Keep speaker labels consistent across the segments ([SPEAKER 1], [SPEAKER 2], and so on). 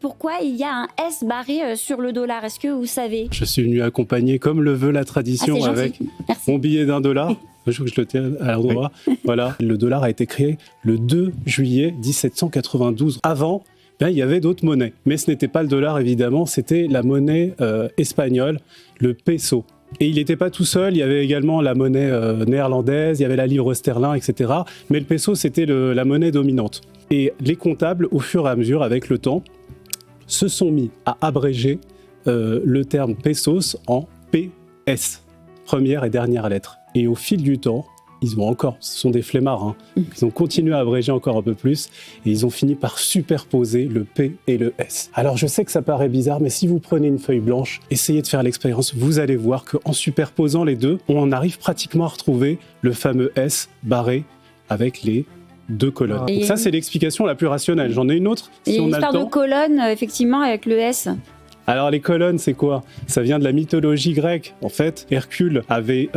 [SPEAKER 1] pourquoi il y a un S barré sur le dollar. Est-ce que vous savez?
[SPEAKER 2] Je suis venu accompagner, comme le veut la tradition,
[SPEAKER 1] c'est gentil.
[SPEAKER 2] avec
[SPEAKER 1] Merci.
[SPEAKER 2] mon billet $1. Je veux que je le tienne à l'endroit. Oui. Voilà. Le dollar a été créé le 2 juillet 1792. Avant, il y avait d'autres monnaies. Mais ce n'était pas le dollar, évidemment. C'était la monnaie espagnole, le peso. Et il n'était pas tout seul. Il y avait également la monnaie néerlandaise, il y avait la livre sterling, etc. Mais le peso, c'était la monnaie dominante. Et les comptables, au fur et à mesure, avec le temps, se sont mis à abréger le terme pesos en PS, première et dernière lettre. Et au fil du temps, ce sont des flemmards, hein, ils ont continué à abréger encore un peu plus et ils ont fini par superposer le P et le S. Alors je sais que ça paraît bizarre, mais si vous prenez une feuille blanche, essayez de faire l'expérience, vous allez voir qu'en superposant les deux, on arrive pratiquement à retrouver le fameux S barré avec les 2 colonnes. Donc ça, c'est l'explication la plus rationnelle. J'en ai une autre.
[SPEAKER 1] Il y a une histoire de colonne, effectivement, avec le S.
[SPEAKER 2] Alors les colonnes, c'est quoi? Ça vient de la mythologie grecque. En fait, Hercule avait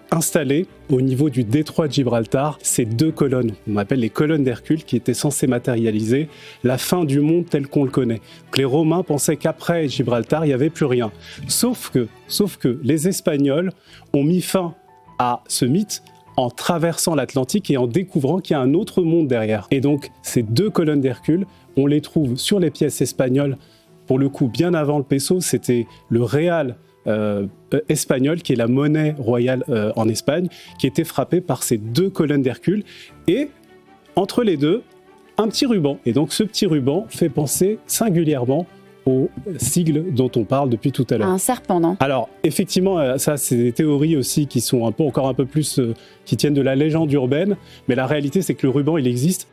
[SPEAKER 2] installé au niveau du détroit de Gibraltar ces 2 colonnes. On appelle les colonnes d'Hercule, qui étaient censées matérialiser la fin du monde tel qu'on le connaît. Donc, les Romains pensaient qu'après Gibraltar, il n'y avait plus rien. Sauf que les Espagnols ont mis fin à ce mythe en traversant l'Atlantique et en découvrant qu'il y a un autre monde derrière. Et donc, ces 2 colonnes d'Hercule, on les trouve sur les pièces espagnoles. Pour le coup, bien avant le peso, c'était le real espagnol, qui est la monnaie royale en Espagne, qui était frappé par ces 2 colonnes d'Hercule. Et entre les deux, un petit ruban. Et donc ce petit ruban fait penser singulièrement au sigle dont on parle depuis tout à l'heure.
[SPEAKER 1] Un serpent, non?
[SPEAKER 2] Alors, effectivement, ça, c'est des théories aussi qui sont encore un peu plus... qui tiennent de la légende urbaine, mais la réalité, c'est que le ruban, il existe